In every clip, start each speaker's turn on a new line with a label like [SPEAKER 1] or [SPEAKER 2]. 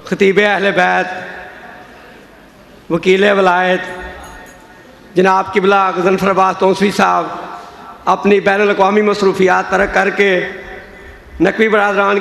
[SPEAKER 1] खतीब अहले बैत, वकील वलायत जनाब किबला गज़नफ़र अब्बास तौसीफ़ी साहब अपनी बैनुल अक़वामी मसरूफ़ियात तरक करके नकवी बरादरान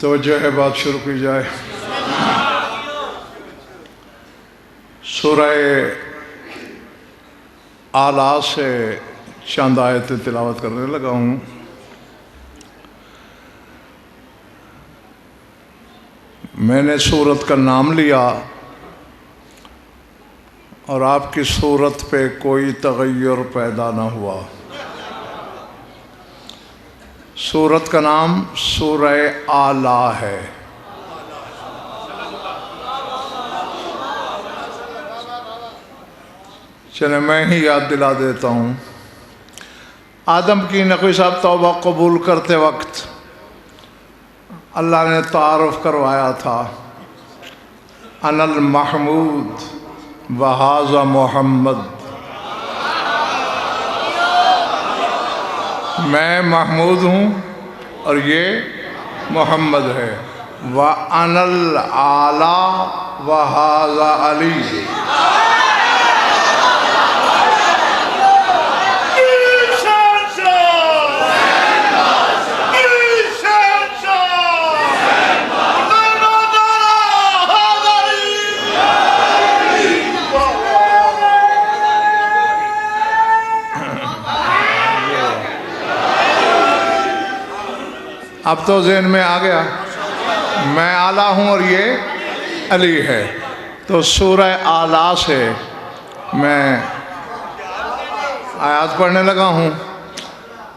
[SPEAKER 2] तवज्जो है, बात शुरू की जाए। सूरह आला से चंद आयतें तिलावत करने लगा हूँ। मैंने सूरत का नाम लिया और आपकी सूरत पे कोई तगय्युर पैदा न हुआ। सूरत का नाम सूरह आला है। चले मैं ही याद दिला देता हूँ। आदम की नकवी साहब तौबा कबूल करते वक्त अल्लाह ने तारुफ करवाया था, अनल महमूद वहाज़ा मोहम्मद, मैं महमूद हूँ और ये मोहम्मद है। व अनल आला वहाज़ा अली, अब तो ज़हन में आ गया, मैं आला हूँ और ये अली है। तो सूरह आला से मैं आयत पढ़ने लगा हूँ।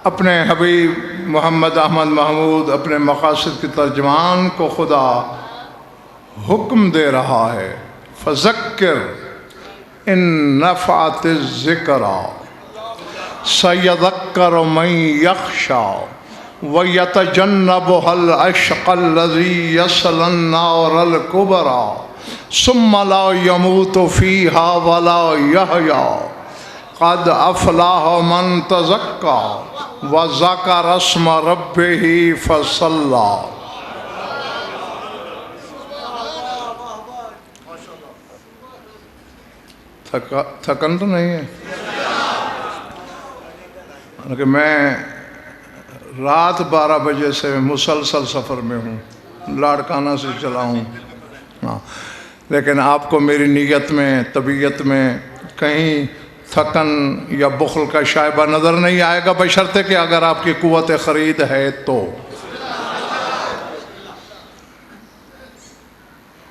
[SPEAKER 2] अपने हबीब मोहम्मद अहमद महमूद अपने मक़ासिद के तर्जमान को खुदा हुक्म दे रहा है, फ़ज़क्किर इन नफ़अतिज़ ज़िक्रा सयज़क्करु मन यख़शा व यतजन्नबुहल अशक़ल्लज़ी यस्लन नारल कुबरा सुम्मा ला यमूतु फ़ीहा वला यहया क़द अफ़लाह मन तज़क्का व ज़करा अस्म रब्बिही फ़सल्ला। थकन तो नहीं है कि मैं रात 12 बजे से मुसलसल सफ़र में हूँ, लाड़काना से चला हूँ। हाँ, लेकिन आपको मेरी नीयत में, तबीयत में कहीं थकन या बुखल का शायबा नज़र नहीं आएगा, बशर्ते कि अगर आपकी कुव्वत ख़रीद है तो।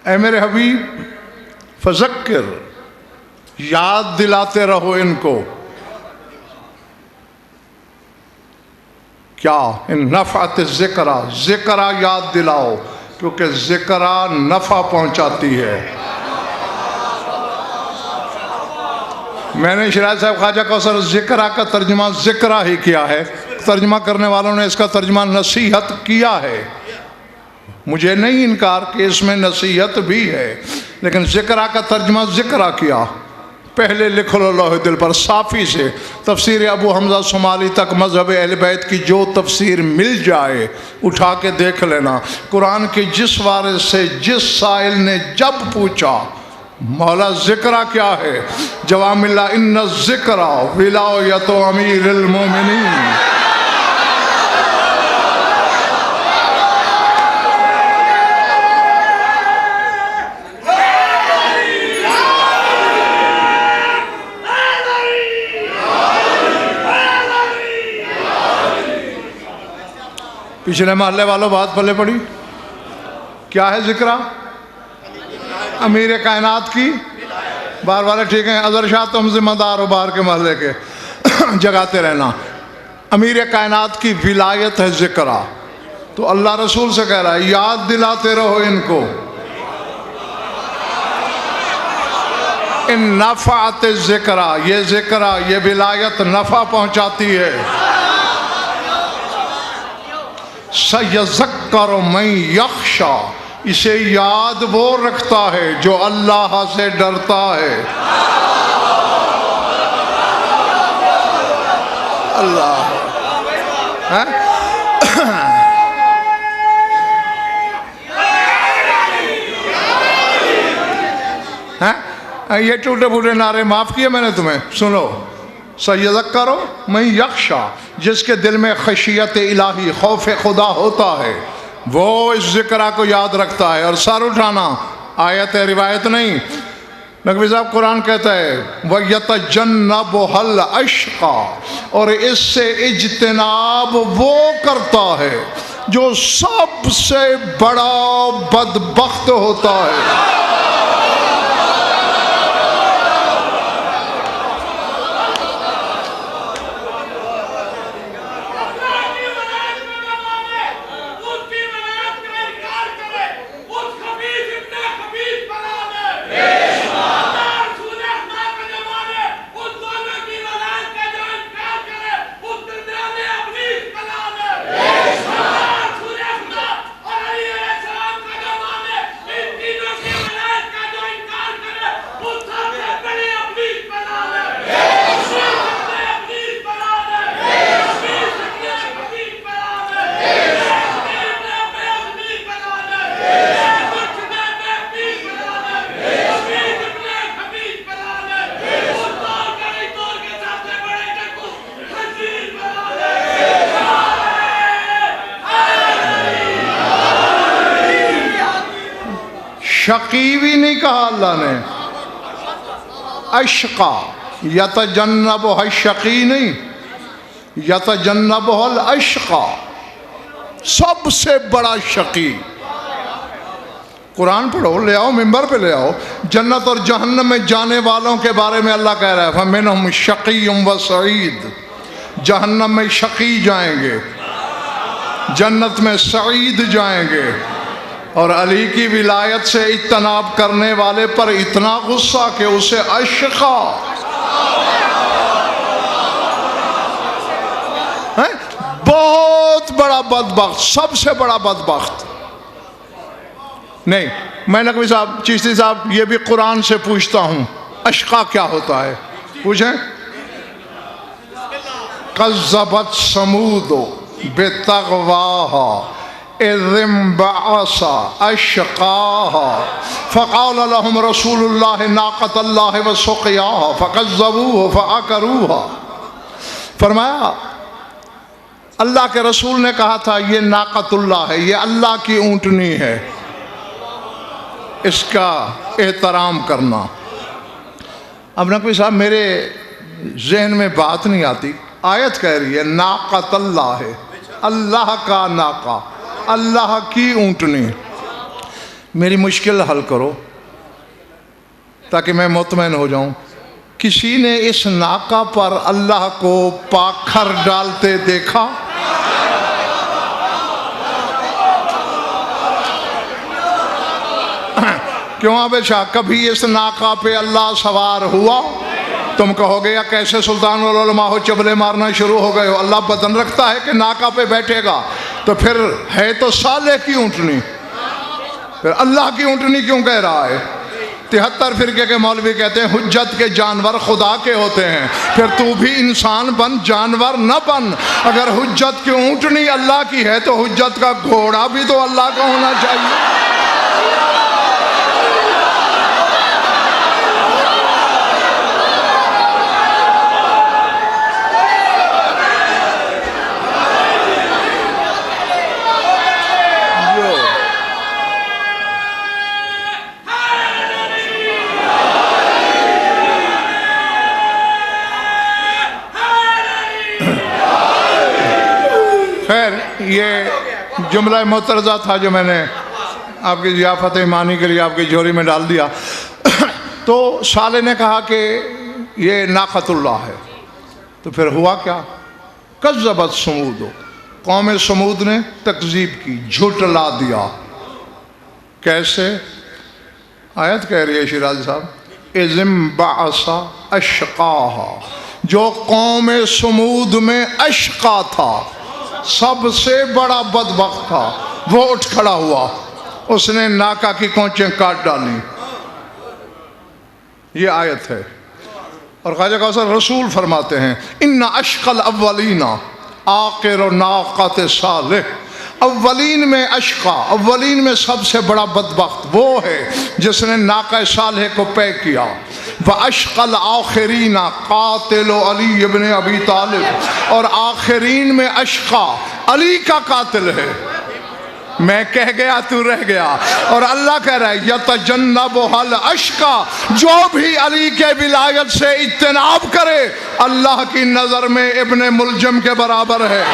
[SPEAKER 2] ऐ मेरे हबीब, फ़ज़क्किर, याद दिलाते रहो इनको। क्या? इन नफ़अत ज़िक्रा, ज़िक्रा याद दिलाओ, क्योंकि ज़िक्रा नफ़ा पहुँचाती है। मैंने शराय साहब ख्वाजा कौसर ज़िक्रा का तर्जुमा ज़िक्रा ही किया है, तर्जुमा करने वालों ने इसका तर्जुमा नसीहत किया है। मुझे नहीं इनकार कि इसमें नसीहत भी है, लेकिन ज़िक्रा का तर्जुमा ज़िक्रा किया। पहले लिख लो लोहे दिल पर साफ़ी से। तफसीर अबू हमज़ा शुमाली तक मज़हब अहले बैत की जो तफसीर मिल जाए उठा के देख लेना। कुरान के जिस वारिस से जिस साइल ने जब पूछा मौला ज़िक्रा क्या है, जवाब मिला इन्ना ज़िक्रा विलायत अमीरुल मोमिनीन। पिछले महल्ले वालों बात पल्ले पड़ी, क्या है जिक्रा? अमीर कायनात की बार वाले ठीक है, अजहर शाह तुम जिम्मेदार हो बाहर के महल्ले के जगाते रहना। अमीर कायनात की विलायत है जिक्रा, तो अल्लाह रसूल से कह रहा है याद दिलाते रहो इनको। इन नफ़ात जिक्रा, ये जिक्रा ये विलायत नफ़ा पहुंचाती है। सयज़क्कर मन यख्शा, इसे याद वो रखता है जो अल्लाह से डरता है। अल्लाह है? हैं? ये टूटे फूटे नारे माफ किए मैंने तुम्हें, सुनो। सयज़क्कर मन यख्शा, जिसके दिल में खशियत इलाही खौफ खुदा होता है वो इस जिक्रा को याद रखता है। और सर उठाना, आयत है रिवायत नहीं। नकवी साहब कुरान कहता है वयतजन्नबुहल अश्क़ा, और इससे इज्तिनाब वो करता है जो सबसे बड़ा बदबख्त होता है। शकी भी नहीं कहा अल्लाह ने, अश्का यतजन्नबुह शकी नहीं, यतजन्नबुहल अश्का, सबसे बड़ा शकी। कुरान पढ़ो, ले आओ मिंबर पे ले आओ। जन्नत और जहन्नम में जाने वालों के बारे में अल्लाह कह रहा है फमिनहुम शकीयुम व सईद, जहन्नम में शकी जाएंगे, जन्नत में सईद जाएंगे। और अली की विलायत से इज्तनाब करने वाले पर इतना गुस्सा कि उसे अश्का है, बहुत बड़ा बदबख्त, सबसे बड़ा बदबख्त। नहीं, मैं नकवी साहब चिश्ती साहब ये भी कुरान से पूछता हूं, अश्का क्या होता है? पूछें। कज़्ज़बत समूदो बेतग़वाहा इज़् बअसा अश्क़ाहा फ़क़ाल लहुम रसूलुल्लाह नाक़तल्लाहि व सुक़याहा फ़कज़्ज़बूहा फ़अक़रूहा। फरमाया अल्लाह के रसूल ने कहा था ये नाक़तुल्लाह है, ये अल्लाह की ऊँटनी है, इसका एहतराम करना। अब नकवी साहब मेरे जहन में बात नहीं आती, आयत कह रही है नाक़तल्लाह है, अल्लाह का नाका, अल्लाह की ऊँटनी। मेरी मुश्किल हल करो ताकि मैं मुतमईन हो जाऊं। किसी ने इस नाका पर अल्लाह को पाखर डालते देखा? क्यों अबे शाह, कभी इस नाका पे अल्लाह सवार हुआ? तुम कहोगे या कैसे सुल्तान उल उलमा हो, चबले मारना शुरू हो गए हो। अल्लाह बदन रखता है कि नाका पे बैठेगा, तो फिर है तो साले की ऊँटनी, फिर अल्लाह की ऊँटनी क्यों कह रहा है? 73 फिरके के मौलवी कहते हैं हुज्जत के जानवर खुदा के होते हैं, फिर तू भी इंसान बन, जानवर न बन। अगर हुज्जत की ऊँटनी अल्लाह की है तो हुज्जत का घोड़ा भी तो अल्लाह का होना चाहिए। खैर, ये जुमला मुतरज़ा था जो मैंने आपकी ज़ियाफ़त ईमानी के लिए आपकी झोली में डाल दिया। तो साले ने कहा कि ये नाक़तुल्लाह है। तो फिर हुआ क्या? कज़्ज़बत समूद, कौम समूद ने तकज़ीब की, झुठला दिया। कैसे? आयत कह रही है शिराज़ी साहब, इज़िम बाअसा अशक़ाहा, जो कौम समूद में अशक़ा था, सबसे बड़ा बदबख्त था, वो उठ खड़ा हुआ, उसने नाका की कोंचें काट डाली। ये आयत है। और ख्वाजा कौसर रसूल फरमाते हैं, इन्ना अशकल अव्वलीना आखिर नाक़त सालिह, अव्वलीन में अशका, अव्वलीन में सबसे बड़ा बदबख्त वो है जिसने नाका सालिह को पे किया। व अशकल आखिरीना कातिल अली इब्न अबी तालिब, और आखिरीन में अशका अली का कातिल है। मैं कह गया तू रह गया। और अल्लाह कह रहा है यतजन्नबुहल अशका, जो भी अली के विलायत से इज्तिनाब करे अल्लाह की नज़र में इब्न मुलजम के बराबर है।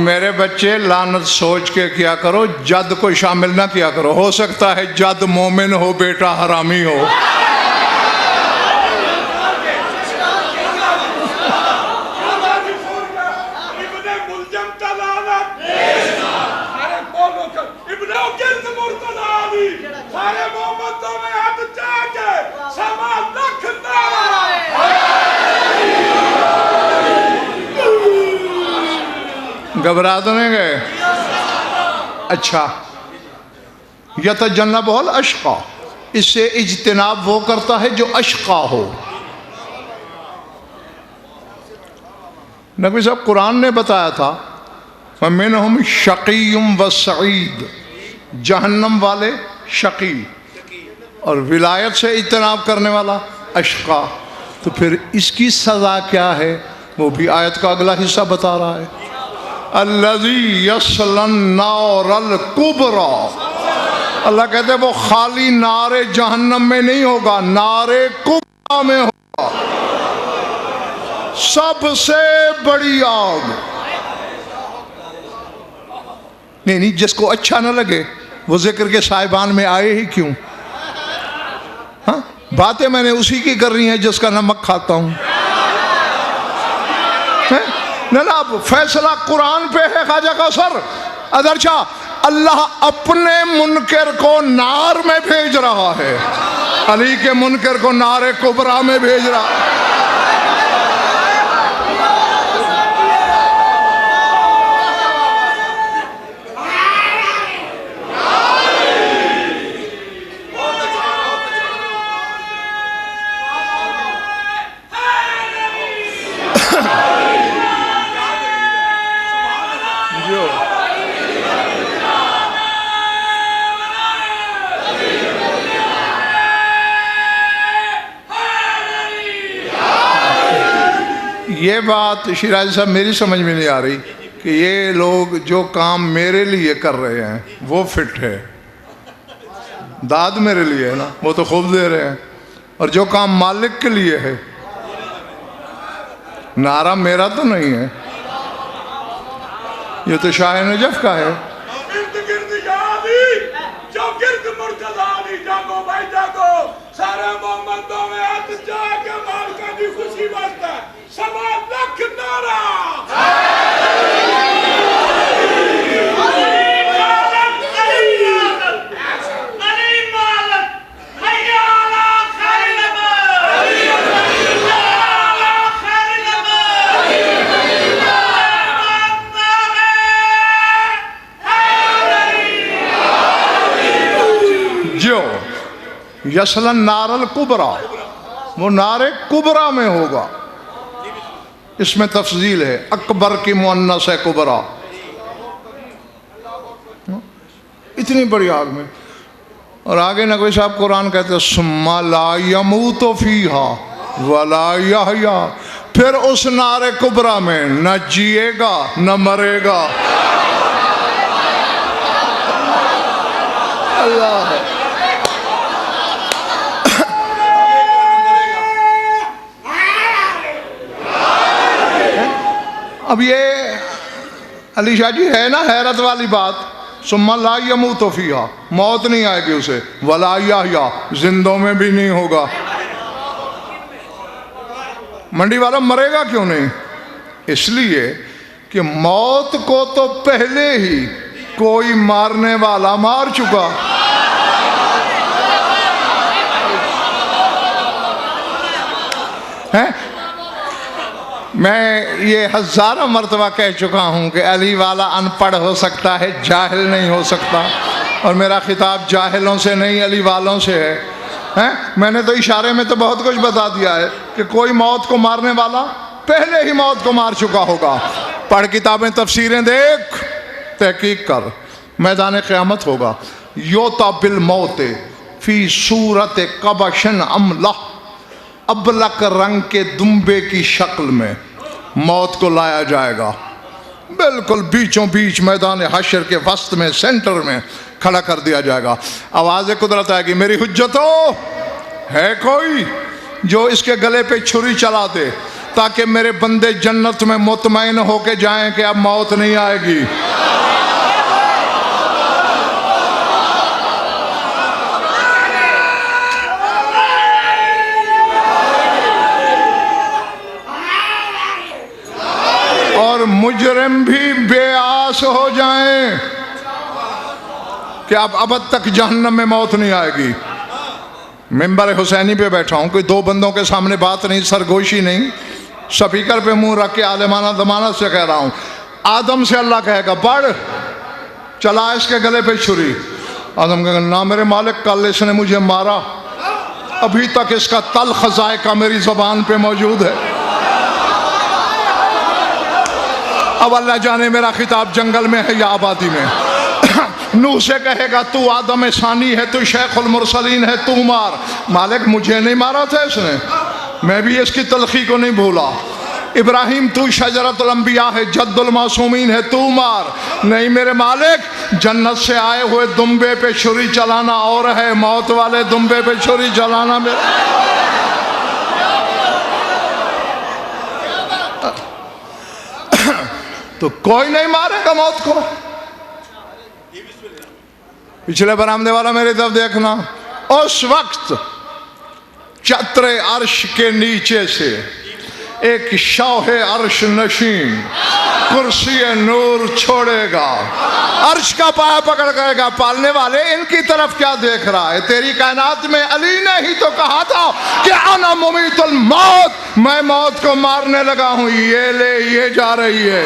[SPEAKER 2] मेरे बच्चे, लानत सोच के किया करो, जद को शामिल ना किया करो। हो सकता है जद मोमिन हो, बेटा हरामी हो। घबरा तो नहीं गए? अच्छा, यतजन्नबुहुल अशक़ा, इससे इज्तिनाब वो करता है जो अशक़ा हो। नबी साहब, कुरान ने बताया था मिनहुम शक़ीयुम व सईद, जहन्नम वाले शक़ी और विलायत से इज्तिनाब करने वाला अशक़ा। तो फिर इसकी सज़ा क्या है वो भी आयत का अगला हिस्सा बता रहा है। अल्लज़ी यस्लन नारल कुबरा, अल्लाह कहते हैं वो खाली नारे जहन्नम में नहीं होगा, नारे कुबरा में होगा, सबसे बड़ी आग। नहीं, जिसको अच्छा ना लगे वो जिक्र के साहिबान में आए ही क्यों? हाँ, बातें मैंने उसी की कर रही हैं जिसका नमक खाता हूं। ना ना, फैसला कुरान पे है ख्वाजा कौसर। अदरचा अल्लाह अपने मुनकर को नार में भेज रहा है, अली के मुनकर को नारे कुबरा में भेज रहा है। ये बात शिराजी साहब मेरी समझ में नहीं आ रही कि ये लोग जो काम मेरे लिए कर रहे हैं वो फिट है, दाद मेरे लिए है ना, वो तो खूब दे रहे हैं, और जो काम मालिक के लिए है, नारा मेरा तो नहीं है, ये तो शाह नजफ का है।
[SPEAKER 3] जागो भाई जागो, सारे मोहम्मदों में हाथ जाके मालिका दी खुशी वास्ते सवा लख नारा।
[SPEAKER 2] यसलन नारल कुबरा, वो नारे कुबरा में होगा, इसमें तफजील है, अकबर की मुअन्नस है कुबरा, इतनी बड़ी आग में। और आगे नकवी साहब कुरान कहते हैं सुम्मा ला यमूतु फीहा वला यहया, फिर उस नारे कुबरा में न जिएगा न मरेगा। अल्लाह अब ये अली शाह जी है ना हैरत वाली बात, सुम्मा ला यमूतु फीहा, मौत नहीं आएगी उसे, वला यहया, जिंदों में भी नहीं होगा। मंडी वाला मरेगा क्यों नहीं? इसलिए कि मौत को तो पहले ही कोई मारने वाला मार चुका। है मैं ये हजारों मरतबा कह चुका हूँ कि अली वाला अनपढ़ हो सकता है, जाहिल नहीं हो सकता, और मेरा खिताब जाहिलों से नहीं अली वालों से है। हैं मैंने तो इशारे में तो बहुत कुछ बता दिया है कि कोई मौत को मारने वाला पहले ही मौत को मार चुका होगा। पढ़ किताबें, तफसीरें देख, तहकीक कर, मैदान क़यामत होगा। योता बिल मौत फी सूरत कबशन अमला, अबलक रंग के दुम्बे की शक्ल में मौत को लाया जाएगा, बिल्कुल बीचों बीच मैदान हशर के वस्त में, सेंटर में खड़ा कर दिया जाएगा। आवाज़ कुदरत आएगी, मेरी हुज्जतों, है कोई जो इसके गले पे छुरी चला दे ताकि मेरे बंदे जन्नत में मुतमईन होके जाएं कि अब मौत नहीं आएगी। और मुजरिम भी बेआस हो जाएं कि अब तक जहन्नम में मौत नहीं आएगी। मिंबर हुसैनी पे बैठा हूँ, कोई दो बंदों के सामने बात नहीं, सरगोशी नहीं, स्पीकर पे मुंह रख के आलिमाना दमानत से कह रहा हूँ। आदम से अल्लाह कहेगा बढ़, चला इसके गले पे छुरी। आदम कहेगा ना मेरे मालिक, कल इसने मुझे मारा, अभी तक इसका तल्ख ज़ायका मेरी ज़बान पे मौजूद है। अब अल्लाह जाने मेरा खिताब जंगल में है या आबादी में। नूह से कहेगा तू आदम सानी है, तू शेखुल मुरसलीन है, तू मार। मालिक मुझे नहीं मारा था इसने, मैं भी इसकी तलखी को नहीं भूला। इब्राहिम तू शजरतुल अंबिया है, जद्दुल मासूमीन है, तू मार। नहीं मेरे मालिक, जन्नत से आए हुए दुम्बे पे छुरी चलाना और है, मौत वाले दुम्बे पे छुरी चलाना मेरे। तो कोई नहीं मारेगा मौत को। पिछले बरामदे वाला मेरी तरफ देखना, उस वक्त चत्रे अर्श के नीचे से एक शौहे अर्श नशीन कुर्सी नूर छोड़ेगा, अर्श का पाया पकड़ करेगा, पालने वाले इनकी तरफ क्या देख रहा है? तेरी कायनात में अली ने ही तो कहा था कि अना मुमीतुल मौत, मैं मौत को मारने लगा हूं, ये ले ये जा रही है।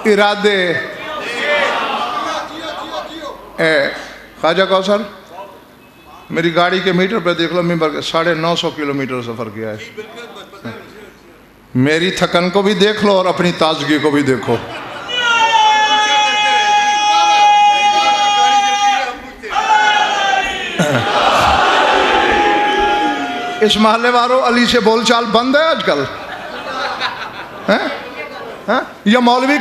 [SPEAKER 2] इरादे ख्वाजा कौसर, मेरी गाड़ी के मीटर पे देख लो, मिंबर के 950 किलोमीटर सफ़र किया है। मेरी थकन को भी देख लो और अपनी ताजगी को भी देखो। इस मोहल्ले वालों, अली से बोलचाल बंद है आजकल, हैं? हैं? ये मौलवी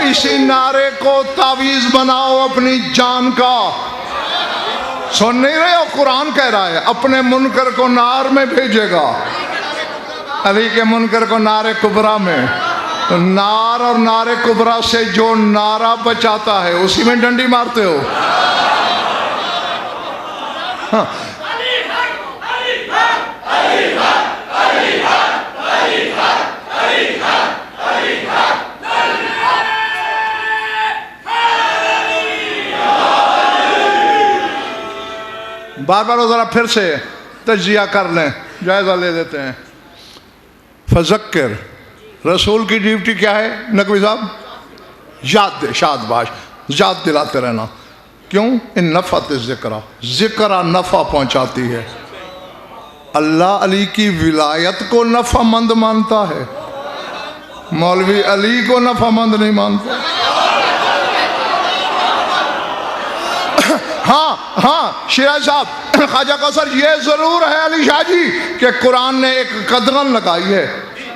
[SPEAKER 2] इसी नारे को तावीज बनाओ अपनी जान का। सुन नहीं रहे हो? कुरान कह रहा है अपने मुनकर को नार में भेजेगा, अली के मुनकर को नारे कुबरा में। तो नार और नारे कुबरा से जो नारा बचाता है उसी में डंडी मारते हो। हाँ। बार बार ज़रा फिर से तज्जिया कर लें, जायज़ा ले लेते हैं। फज़क्किर, रसूल की ड्यूटी क्या है नकवी साहब? याद, शादबाश, याद दिलाते रहना। क्यों? इन नफ़त ज़िक्रा, ज़िक्रा नफ़ा पहुँचाती है। अल्लाह अली की विलायत को नफ़ामंद मानता है, मौलवी अली को नफ़ामंद नहीं मानता। हाँ शिराज साहब, ख्वाजा कौसर, ये ज़रूर है अली शाह जी कि कुरान ने एक कदगन लगाई है।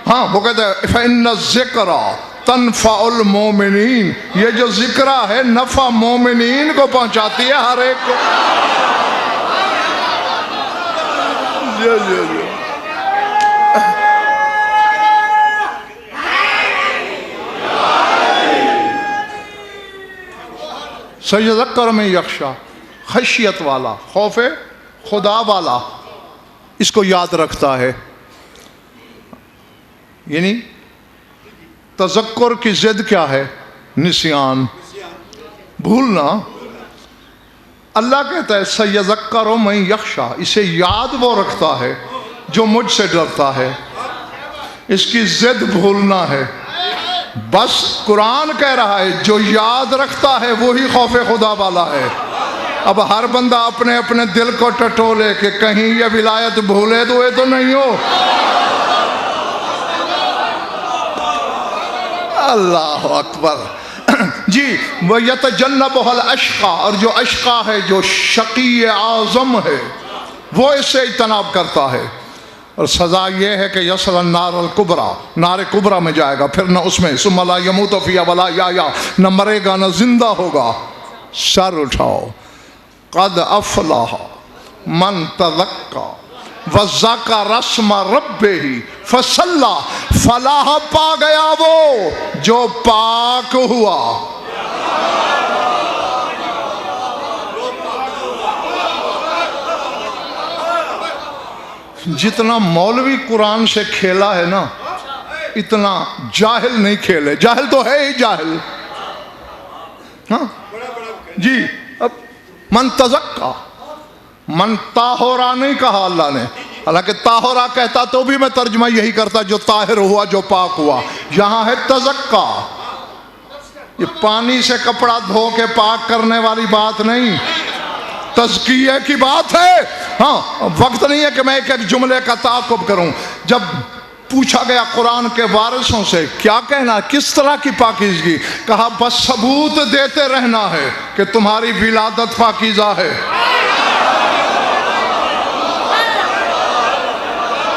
[SPEAKER 2] हाँ, वो कहते हैं फ़इन्न ज़िक्रा तनफ़उल मोमिनीन, ये जो ज़िक्रा है नफ़ा मोमिनीन को पहुँचाती है, हर एक को। सयज़क्कर में यख्शा, खशियत वाला, खौफ खुदा वाला इसको याद रखता है। यानी तज़क्कुर की ज़िद क्या है? निस्यान, भूलना। अल्लाह कहता है सयज़क्कर में यख्शा, इसे याद वो रखता है जो मुझसे डरता है। इसकी ज़िद भूलना है। बस कुरान कह रहा है जो याद रखता है वही खौफ खुदा वाला है। अब हर बंदा अपने अपने दिल को टटोले कि कहीं ये विलायत भूले तो ये तो नहीं हो। अल्लाह अकबर जी। वह यतजन्नबुहुल अशक़ा, और जो अशक़ा है, जो शक़ी आज़म है, वो इससे इज्तनाब करता है। और सज़ा ये है कि यसलन नारल कुबरा, नारे कुबरा में जाएगा, फिर न उसमें सुम्मा ला यमूतु फ़ीहा वला यहया, न मरेगा न जिंदा होगा। सर उठाओ। क़द अफ़लह मन तज़क्का वज़्ज़करा रस्म रब्बिही फ़सल्ला, फलाह पा गया वो जो पाक हुआ। जितना मौलवी कुरान से खेला है ना, इतना जाहिल नहीं खेले। जाहिल तो है ही जाहिल। हाँ जी। अब मन तज़क्का, मन ताहोरा नहीं कहा अल्लाह ने, हालांकि ताहोरा कहता तो भी मैं तर्जुमा यही करता जो ताहिर हुआ, जो पाक हुआ। यहाँ है तज़क्का। ये पानी से कपड़ा धो के पाक करने वाली बात नहीं, तज़किया की बात है। हाँ, वक्त नहीं है कि मैं एक एक जुमले का ताक़ुब करूं। जब पूछा गया कुरान के वारिसों से क्या कहना, किस तरह की पाकीज़गी, कहा बस सबूत देते रहना है कि तुम्हारी विलादत पाकीज़ा है।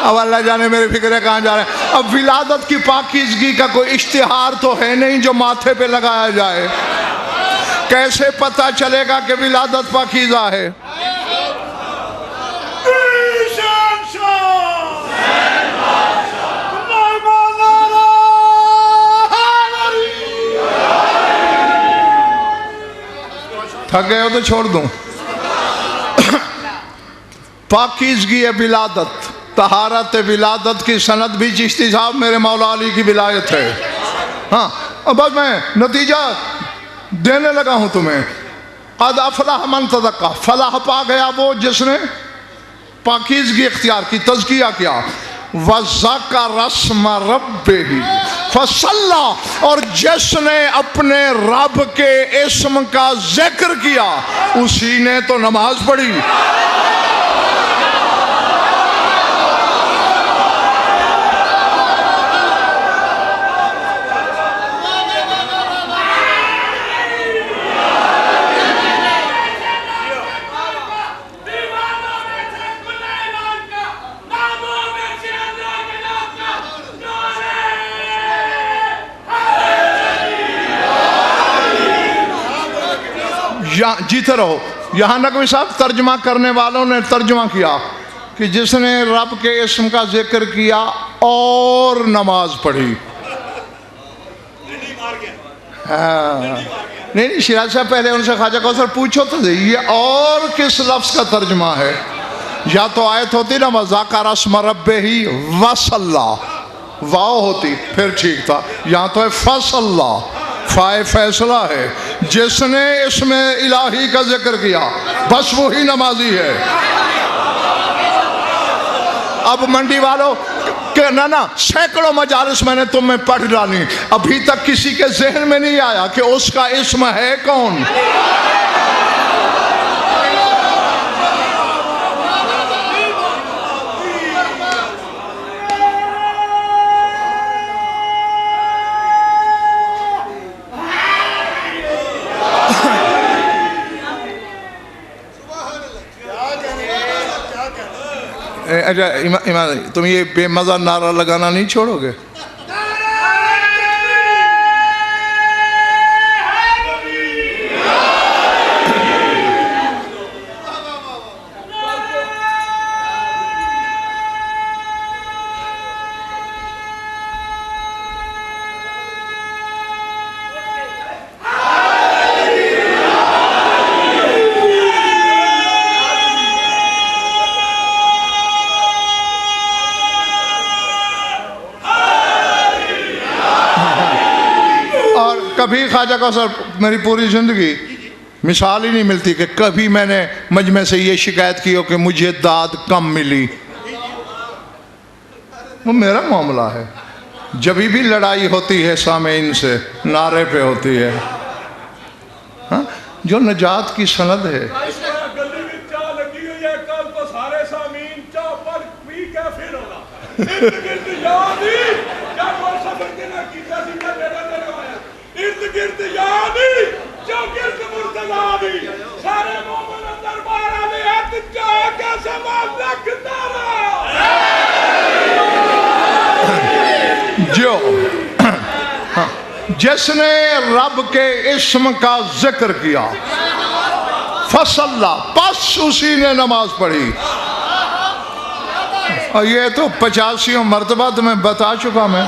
[SPEAKER 2] अब अल्लाह जाने मेरे फिक्रे कहाँ जा रहे हैं। अब विलादत की पाकीज़गी का कोई इश्तिहार तो है नहीं जो माथे पे लगाया जाए। कैसे पता चलेगा कि विलादत पाकीज़ा है? थक गए हो तो छोड़ दूं। पाकीज़गी विलादत, तहारत विलादत की सनद भी चिश्ती साहब मेरे मौला अली की विलायत है। हाँ, अब बस मैं नतीजा देने लगा हूं तुम्हें। क़द अफ़लह मन तज़क्का, फलाह पा गया वो जिसने पाकीज़गी इख्तियार की, तज़किया किया। वज़्ज़करा रस्म रब्बिही फ़सल्ला, और जिसने अपने रब के इस्म का जिक्र किया उसी ने तो नमाज पढ़ी। यहाँ जीते रहो। यहाँ नकवी साहब तर्जमा करने वालों ने तर्जमा किया कि जिसने रब के इस्म का जिक्र किया और नमाज पढ़ी। हाँ नहीं शिराज साहब पहले उनसे ख्वाजा कौसर पूछो तो ये और किस लफ्ज़ का तर्जमा है। या तो आयत होती ना वज़ाकर अस्म रब्बे ही वसल्ला, वाव होती फिर ठीक था। यहाँ तो है फसल्ला, फाय फैसला है। जिसने इसमें इलाही का जिक्र किया बस वही नमाजी है। अब मंडी वालों के ना सैकड़ों मजालिस मैंने तुम्हें पढ़ डाली, अभी तक किसी के जहन में नहीं आया कि उसका इस्म है कौन। अच्छा ईमान तुम ये बेमज़ा नारा लगाना नहीं छोड़ोगे? कभी ख्वाजा कौसर मेरी पूरी ज़िंदगी मिसाल ही नहीं मिलती कि कभी मैंने मजमे से ये शिकायत की हो कि मुझे दाद कम मिली। वो मेरा मामला है। जब भी लड़ाई होती है सामीन से नारे पे होती है। हाँ जो नजात की सनद है। जो जिसने रब के इस्म का जिक्र किया फसल्ला बस उसी ने नमाज पढ़ी। और ये तो 85 मरतबा तुम्हें बता चुका मैं।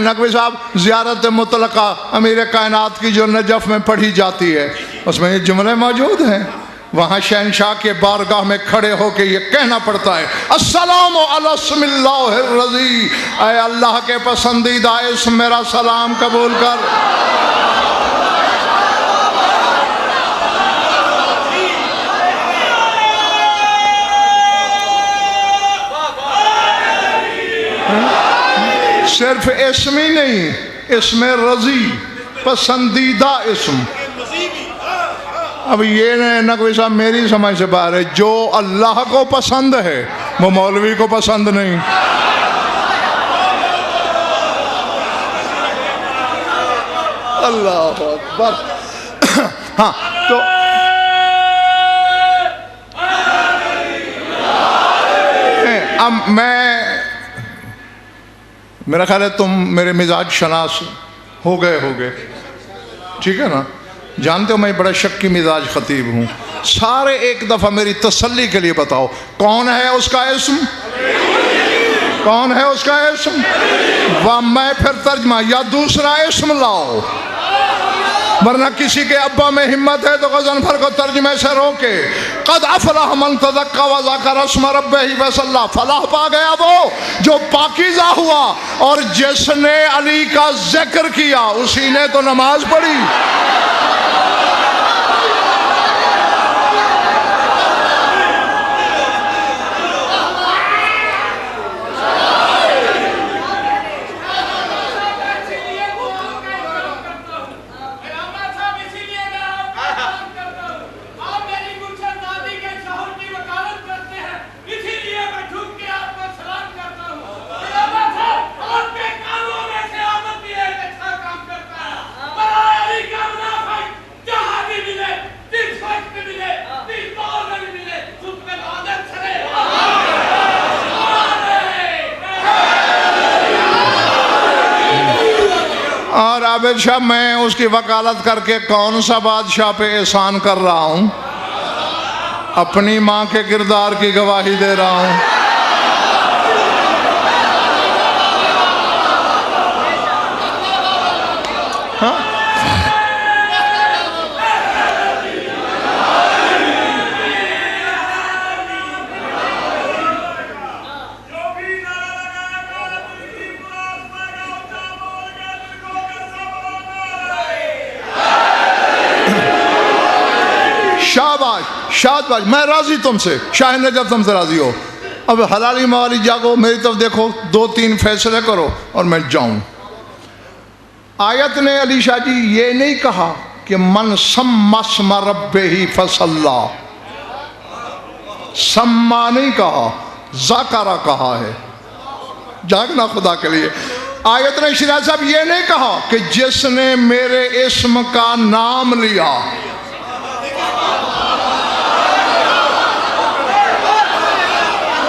[SPEAKER 2] नकवी साहब ज़ियारत मुतलका अमीर कायनात की जो नजफ़ में पढ़ी जाती है उसमें ये जुमले मौजूद हैं। वहाँ शहनशाह के बारगाह में खड़े होकर ये कहना पड़ता है अस्सलामु अलैकुमिल्लाहिर रज़ी, ऐ अल्लाह के पसंदीदा इस्म मेरा सलाम कबूल कर। सिर्फ इस्म ही नहीं, इस्म रज़ी पसंदीदा इस्म। अब ये नकवी साहब मेरी समझ से बाहर है। जो अल्लाह को पसंद है वो मौलवी को पसंद नहीं। अल्लाह अकबर। हाँ तो अब मेरा ख्याल है तुम मेरे मिजाज शनास हो गए, ठीक है ना। जानते हो मैं बड़ा शक्की मिजाज खतीब हूँ। सारे एक दफ़ा मेरी तसल्ली के लिए बताओ कौन है उसका इस्म, कौन है उसका इस्म। वह मैं फिर तर्जमा या दूसरा इस्म लाओ, वरना किसी के अब्बा में हिम्मत है तो गज़नफर को तर्जमे से रोके। कद अफलह मन तज़क्का व ज़करा अस्म रब्बिही वसल्ला, फलाह पा गया वो जो पाकीज़ा हुआ और जिसने अली का जिक्र किया उसी ने तो नमाज पढ़ी। और आबिद शाह मैं उसकी वकालत करके कौन सा बादशाह पे एहसान कर रहा हूं, अपनी मां के किरदार की गवाही दे रहा हूं। हाँ? शाबाश शाबाश, मैं राजी तुमसे, शाह नजफ तुमसे राजी हो। अब हलाली मवाली जागो, मेरी तरफ देखो, 2-3 फैसले करो और मैं जाऊं। आयत ने अली शाह जी ये नहीं कहा कि मन सम्मा रब्बे ही फसल्ला, सम्मा नहीं कहा, जाकरा कहा है, जागना खुदा के लिए। आयत ने शिराज साहब ये नहीं कहा कि जिसने मेरे इस्म का नाम लिया,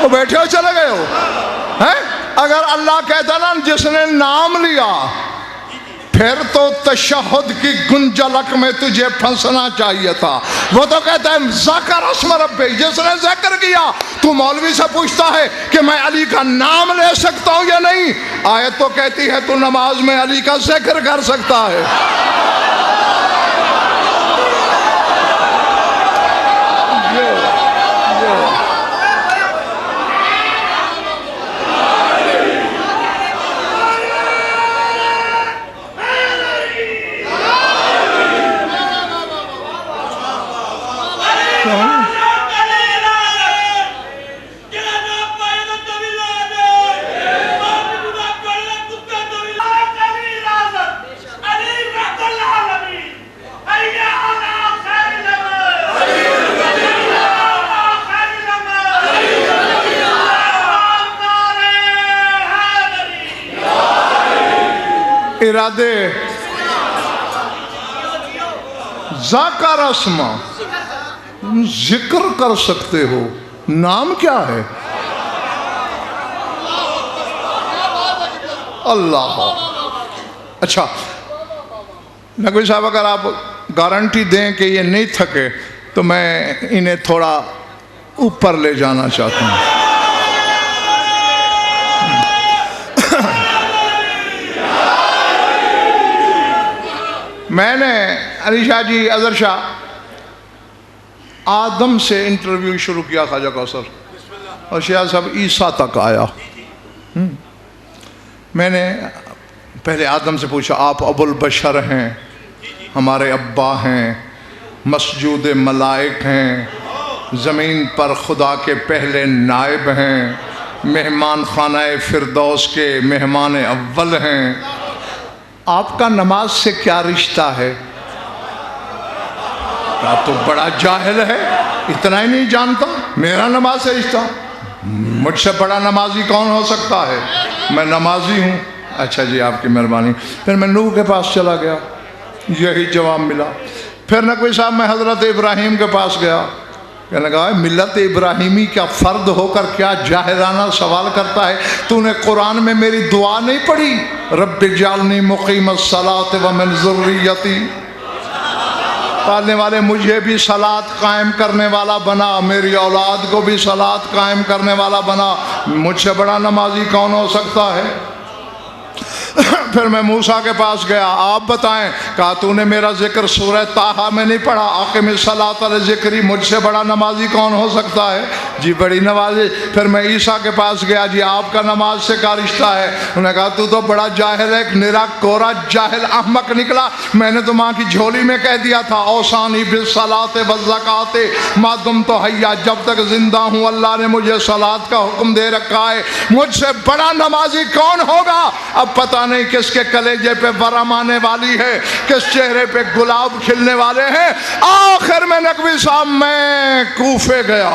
[SPEAKER 2] वो बैठे हो चले गए हो हैं? अगर अल्लाह कहता ना जिसने नाम लिया, फिर तो तशहुद की गुंजलक में तुझे फंसना चाहिए था। वो तो कहता है ज़कर अस्म रब्बे, जिसने जिक्र किया। तू मौलवी से पूछता है कि मैं अली का नाम ले सकता हूं या नहीं? आयत तो कहती है तू नमाज में अली का जिक्र कर सकता है। इरादे ज़ाका रस्मा जिक्र कर सकते हो, नाम क्या है? अल्लाह। अच्छा नकवी साहब, अगर आप गारंटी दें कि ये नहीं थके तो मैं इन्हें थोड़ा ऊपर ले जाना चाहता हूँ। मैंने अली शाह जी, अजहर शाह, आदम से इंटरव्यू शुरू किया ख्वाजा कौसर, और शाह साहब ईसा तक आया। मैंने पहले आदम से पूछा, आप अबुल बशर हैं, हमारे अब्बा हैं, मसजूद मलाइक हैं, ज़मीन पर खुदा के पहले नायब हैं, मेहमान खाना फिरदौस के मेहमान अव्वल हैं, आपका नमाज से क्या रिश्ता है? आप तो बड़ा जाहिल है, इतना ही नहीं जानता मेरा नमाज से रिश्ता। मुझसे बड़ा नमाजी कौन हो सकता है? मैं नमाजी हूँ। अच्छा जी, आपकी मेहरबानी। फिर मैं नूह के पास चला गया, यही जवाब मिला। फिर नकवी साहब मैं हज़रत इब्राहीम के पास गया, कहने लगा मिल्लत इब्राहिमी क्या फ़र्द होकर क्या जाहिराना सवाल करता है? तूने कुरान में मेरी दुआ नहीं पढ़ी, रब्बि जालनी मुक़ीमस्सलात व मिन ज़ुर्रियती, पालने वाले मुझे भी सलात कायम करने वाला बना, मेरी औलाद को भी सलात कायम करने वाला बना। मुझसे बड़ा नमाजी कौन हो सकता है? फिर मैं मूसा के पास गया, आप बताएं। कहा तूने मेरा जिक्र सूरह ताहा में नहीं पढ़ा, आक़िमिस्सलात अला ज़िक्री, मुझसे बड़ा नमाजी कौन हो सकता है? जी बड़ी नमाजी। फिर मैं ईसा के पास गया, जी आपका नमाज से क्या रिश्ता है? उन्होंने कहा तू तो बड़ा जाहिल है, निरा कोरा जाहिल अहमक निकला। मैंने तो माँ की झोली में कह दिया था, औसानी बिस्सलात व ज़काते मा दुम तो हैया, जब तक जिंदा हूँ अल्लाह ने मुझे सलात का हुक्म दे रखा है। मुझसे बड़ा नमाजी कौन होगा? अब पता नहीं किसके कलेजे पे बरम आने वाली है, किस चेहरे पे गुलाब खिलने वाले हैं। आखिर में नकवी साहब मैं कूफे गया,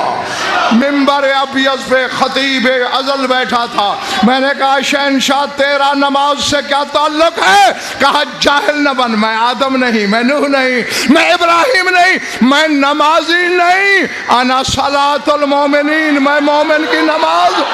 [SPEAKER 2] मिंबर अबियस पे खतीब अजल बैठा था। मैंने कहा शहनशाह तेरा नमाज से क्या ताल्लुक है? कहा जाहिल न बन, मैं आदम नहीं, मैं नूह नहीं, मैं इब्राहिम नहीं, मैं नमाजी नहीं, अना सलातुल मोमिनीन, मैं मोमिन की नमाज।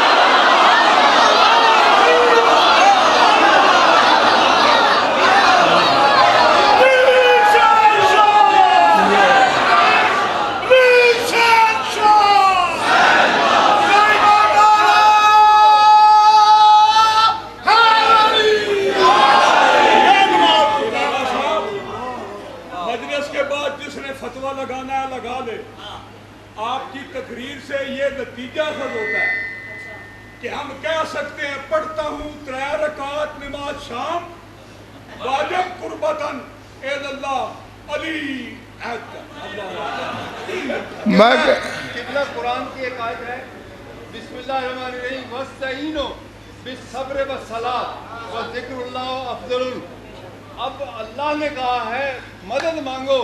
[SPEAKER 3] आपकी तकरीर से ये नतीजा अखज़ होता है कि हम कह सकते हैं पढ़ता हूँ 3 रकात नमाज शाम वाजिब कुर्बतन इल्लल्लाह अली
[SPEAKER 2] मैं
[SPEAKER 4] किबला कुरान की एक आयत है, बिस्मिल्लाहिर्रहमानिर्रहीम वस्तईनो बिस्सब्र वस्सलात व ज़िक्रुल्लाह अफ़ज़लुल। अब अल्लाह ने कहा है मदद मांगो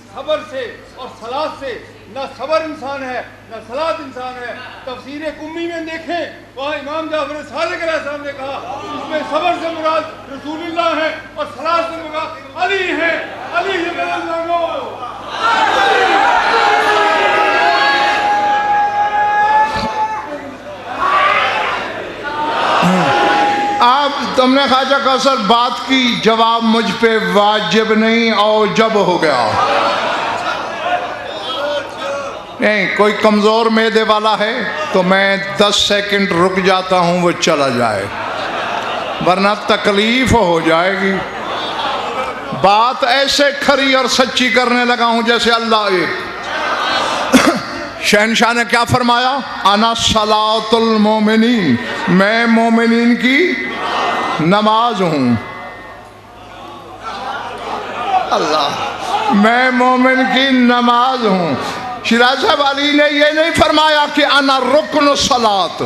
[SPEAKER 4] सब्र से और सलात से। ना सब्र इंसान है ना सलात इंसान है। तफसीर कुम्मी में देखें, वहाँ इमाम जाफर सादिक अलैहिस्सलाम ने कहा इसमें सब्र से मुराद रसूलुल्लाह है और सलात से मुराद अली है। अली से मदद मांगो।
[SPEAKER 2] आप तुमने ख्वाजा कौसर बात की, जवाब मुझ पे वाजिब नहीं और जब हो गया नहीं। कोई कमज़ोर मैदे वाला है तो मैं 10 सेकंड रुक जाता हूँ, वो चला जाए, वरना तकलीफ हो जाएगी। बात ऐसे खरी और सच्ची करने लगा हूँ जैसे अल्लाह एक। शहनशाह ने क्या फरमाया? अना सलातुल मोमिनीन, मैं मोमिनीन की नमाज हूँ। अल्लाह, मैं मोमिन की नमाज हूँ। शिराज साहब अली ने ये नहीं फरमाया कि अना रुकन सलात,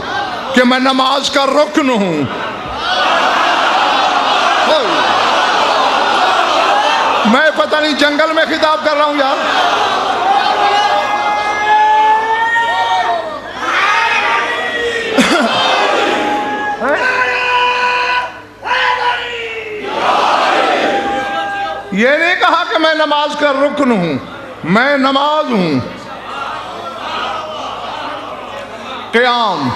[SPEAKER 2] कि मैं नमाज का रुकन हूँ। मैं पता नहीं जंगल में खिताब कर रहा हूँ यार। ये नहीं कहा कि मैं नमाज का रुकन हूं, मैं नमाज हूं। क़याम,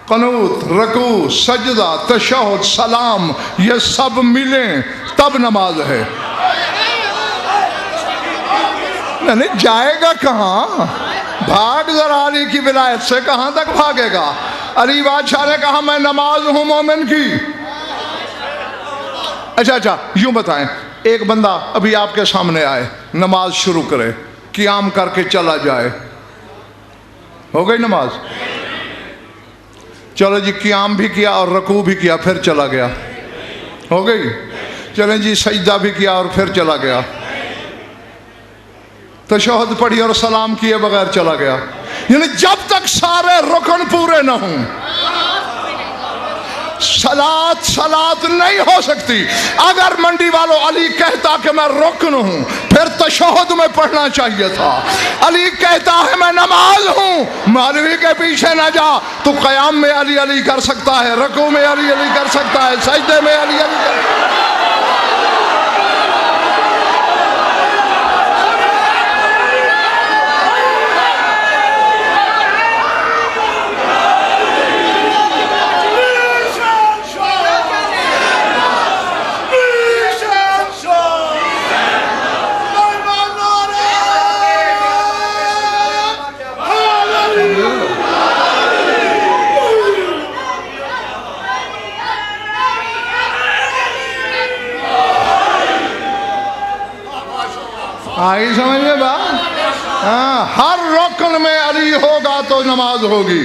[SPEAKER 2] क़ुनूत, रकू, सजदा, तशहुद, सलाम, ये सब मिलें तब नमाज है। नहीं जाएगा कहाँ? भाग जरा अली की विलायत से, कहाँ तक भागेगा? अली बादशाह ने कहा मैं नमाज हूं मोमिन की। अच्छा, यूं बताएं, एक बंदा अभी आपके सामने आए, नमाज शुरू करे, क़याम करके चला जाए, हो गई नमाज? चलो जी, क़याम भी किया और रकू भी किया, फिर चला गया, हो गई? चलें जी, सजदा भी किया और फिर चला गया, तशहुद पढ़ी और सलाम किए बगैर चला गया। यानी जब तक सारे रुकन पूरे न हों, सलात नहीं हो सकती। अगर मंडी वालों अली कहता कि मैं रुकन हूं, फिर तशहुद में पढ़ना चाहिए था। अली कहता है मैं नमाज हूं, मौलवी के पीछे ना जा। तो क़याम में अली अली कर सकता है, रकू में अली अली कर सकता है, सजदे में अली अली कर सकता है। आई समझ में बात? हाँ, हर रुकन में अली होगा तो नमाज होगी।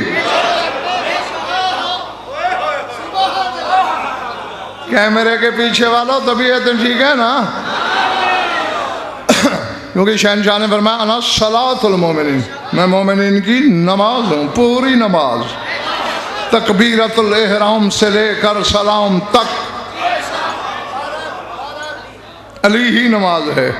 [SPEAKER 2] कैमरे के पीछे वालों तबीयत ठीक है ना? क्योंकि शहनशाह ने फरमाया अना सलातुल मोमिनीन, मैं मोमिनीन की नमाज हूँ, पूरी नमाज, तकबीरतुल इहराम से लेकर सलाम तक अली ही नमाज है।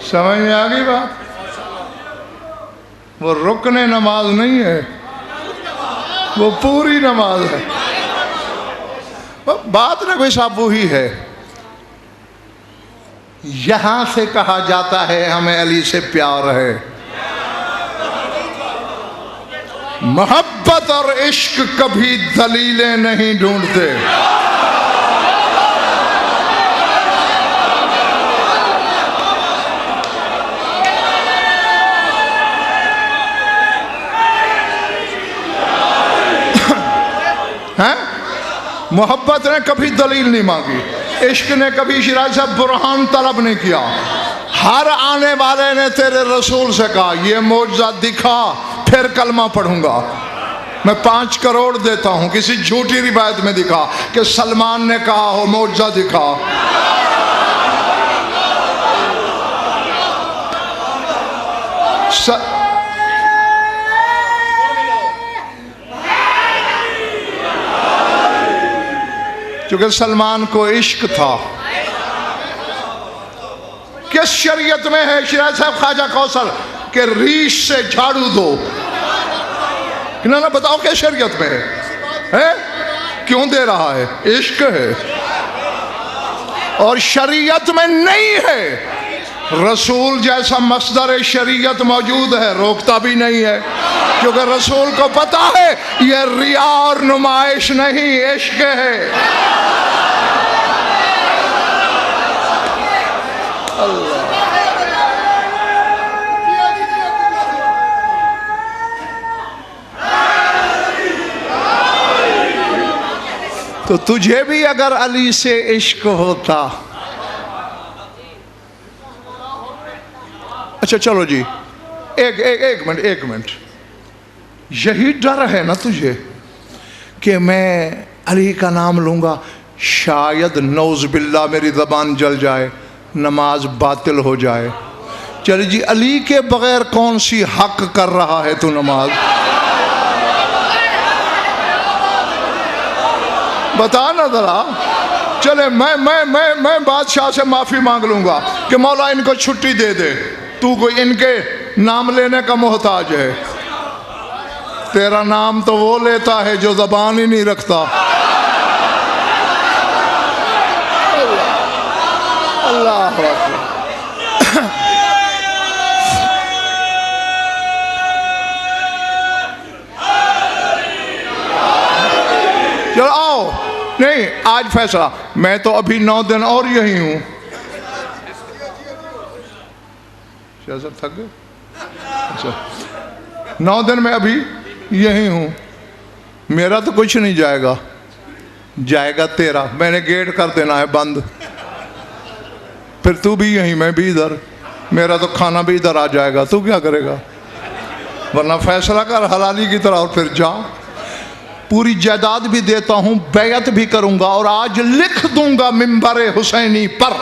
[SPEAKER 2] समझ में आ गई बात? वो रुकने नमाज नहीं है, वो पूरी नमाज है। बात ना कोई साहब वही है। यहां से कहा जाता है हमें अली से प्यार है। मोहब्बत और इश्क कभी दलीलें नहीं ढूंढते। हैं? मोहब्बत ने कभी दलील नहीं मांगी, इश्क ने कभी शिराज साहब बुरहान तलब नहीं किया। हर आने वाले ने तेरे रसूल से कहा ये मौजज़ा दिखा फिर कलमा पढ़ूंगा। मैं 5 करोड़ देता हूं, किसी झूठी रिवायत में दिखा कि सलमान ने कहा हो मौजज़ा दिखा। क्योंकि सलमान को इश्क था। किस शरीयत में है शिराज साहब ख्वाजा कौसर के रीश से झाड़ू दो? ना बताओ क्या शरीयत में है? क्यों दे रहा है? इश्क है। और शरीयत में नहीं है। रसूल जैसा मसदर शरीयत मौजूद है, रोकता भी नहीं है, क्योंकि रसूल को पता है ये रिया और नुमाइश नहीं, इश्क है। अल्लाह। तो तुझे भी अगर अली से इश्क होता। अच्छा चलो जी, एक मिनट। यही डर है ना तुझे कि मैं अली का नाम लूंगा, शायद नौज बिल्ला मेरी ज़बान जल जाए, नमाज बातिल हो जाए। चल जी, अली के बगैर कौन सी हक कर रहा है तू नमाज? बता ना जरा। चले मैं बादशाह से माफी मांग लूंगा कि मौला इनको छुट्टी दे दे, तू कोई इनके नाम लेने का मोहताज है। तेरा नाम तो वो लेता है जो ज़बान ही नहीं रखता। अल्लाह अकबर। चलो आओ। नहीं, आज फैसला। मैं तो अभी 9 दिन और यही हूं। सर थक गए? अच्छा, 9 दिन में अभी यही हूं। मेरा तो कुछ नहीं जाएगा, जाएगा तेरा। मैंने गेट कर देना है बंद, फिर तू भी यहीं, मैं भी इधर। मेरा तो खाना भी इधर आ जाएगा, तू क्या करेगा? वरना फैसला कर हलाली की तरह और फिर जा। पूरी जायदाद भी देता हूं, बैयत भी करूंगा और आज लिख दूंगा मिंबर हुसैनी पर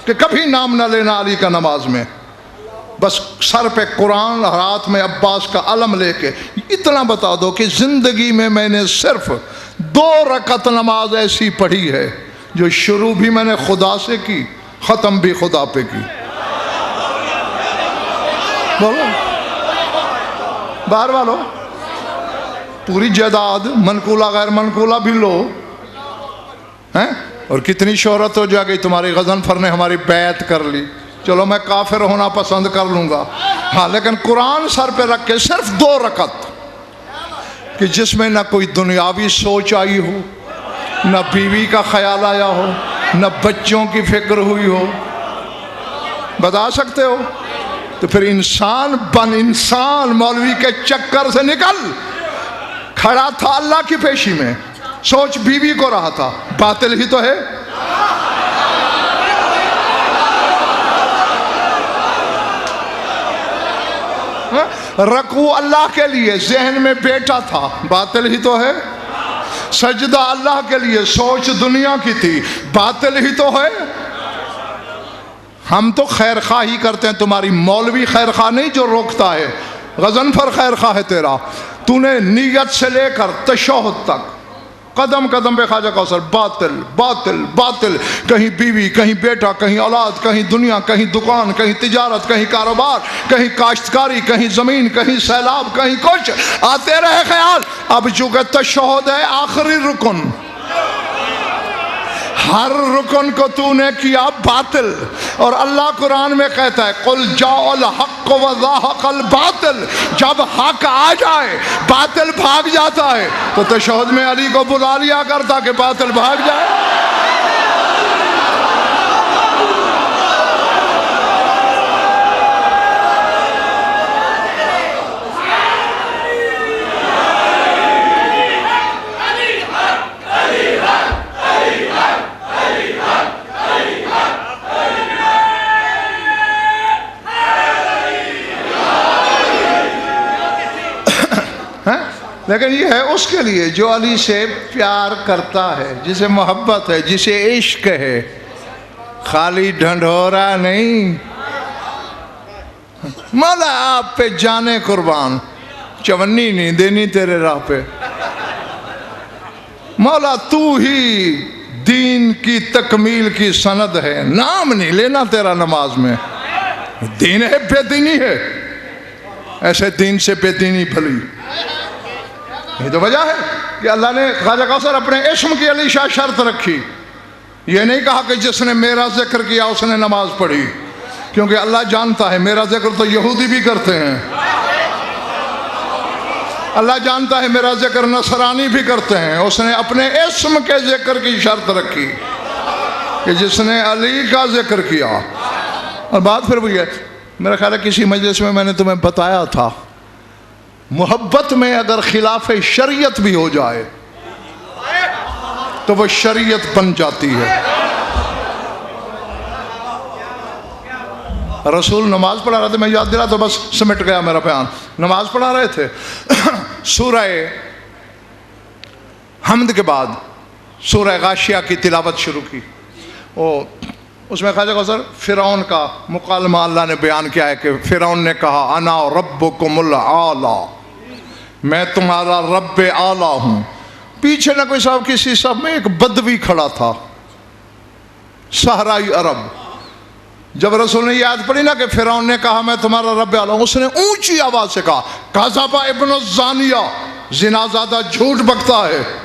[SPEAKER 2] कि कभी नाम न लेना अली का नमाज में। बस सर पे कुरान, हाथ में अब्बास का अलम लेके इतना बता दो कि जिंदगी में मैंने सिर्फ 2 रकत नमाज ऐसी पढ़ी है जो शुरू भी मैंने खुदा से की, ख़त्म भी खुदा पे की। बोलो बार वालो। पूरी जायदाद, मनकूला गैर मनकूला भी लो हैं। और कितनी शोहरत हो जाएगी, तुम्हारी गज़नफर ने हमारी बैत कर ली। चलो मैं काफिर होना पसंद कर लूंगा, हाँ, लेकिन कुरान सर पे रख के सिर्फ 2 रकत कि जिसमें ना कोई दुनियावी सोच आई हो, ना बीवी का ख्याल आया हो, ना बच्चों की फिक्र हुई हो। बता सकते हो? तो फिर इंसान बन इंसान मौलवी के चक्कर से निकल। खड़ा था अल्लाह की पेशी में, सोच बीवी को रहा था, बातिल ही तो है। रकू अल्लाह के लिए, जहन में बेटा था, बातिल ही तो है। सजदा अल्लाह के लिए, सोच दुनिया की थी, बातिल ही तो है। हम तो खैर खा ही करते हैं, तुम्हारी मौलवी खैर खा नहीं जो रोकता है। गज़नफर खैर खा है तेरा। तूने नीयत से लेकर तशहुद तक कदम कदम पे ख्वाजा कौसर बातिल बातिल बातिल, कहीं बीवी, कहीं बेटा, कहीं औलाद, कहीं दुनिया, कहीं दुकान, कहीं तिजारत, कहीं कारोबार, कहीं काश्तकारी, कहीं ज़मीन, कहीं सैलाब, कहीं कुछ, आते रहे ख्याल। अब चूंकि तशहुद है आखिरी रुकन, हर रुकन को तूने किया बातिल। और अल्लाह कुरान में कहता है कुल जाओल हक व ज़हक़ल बातिल, जब हक आ जाए बातिल भाग जाता है। तो तशहुद में अली को बुला लिया करता कि बातिल भाग जाए। लेकिन ये है उसके लिए जो अली से प्यार करता है, जिसे मोहब्बत है, जिसे इश्क है, खाली ढंढोरा नहीं। मौला आप पे जाने कुर्बान, चवन्नी नहीं देनी तेरे राह पे। मौला तू ही दीन की तकमील की सनद है, नाम नहीं लेना तेरा नमाज में। दीन है बेदीनी है, ऐसे दीन से बेदीनी भली। ये तो वजह है कि अल्लाह ने ख्वाजा कौसर अपने इश्म की अलीशा शर्त रखी। ये नहीं कहा कि जिसने मेरा जिक्र किया उसने नमाज पढ़ी, क्योंकि अल्लाह जानता है मेरा जिक्र तो यहूदी भी करते हैं, अल्लाह जानता है मेरा जिक्र नसरानी भी करते हैं। उसने अपने इस्म के जिक्र की शर्त रखी कि जिसने अली का जिक्र किया। और बात फिर वही है, मेरा ख्याल है किसी मजलिस में मैंने तुम्हें बताया था, मोहब्बत में अगर खिलाफ शरीयत भी हो जाए तो वह शरीयत बन जाती है। रसूल नमाज पढ़ा रहे थे, मैं याद दिला तो बस सिमट गया मेरा बयान। नमाज पढ़ा रहे थे, सूरह हमद के बाद सूरह गाशिया की तिलावत शुरू की। उसमें ख्वाजा कौसर फिरौन का मुकालमा अल्लाह ने बयान किया है कि फिरौन ने कहा अना रब्बुकुमुल आला, मैं तुम्हारा रब्ब आला हूँ। पीछे ना कोई साहब किसी सब में एक बदवी खड़ा था, सहराई अरब। जब रसूल ने याद पड़ी ना कि फिरौन ने कहा मैं तुम्हारा रब्ब आला हूँ, उसने ऊंची आवाज से कहा काज़ाबा इब्न ज़ानिया, जिनाज़ादा झूठ बकता है।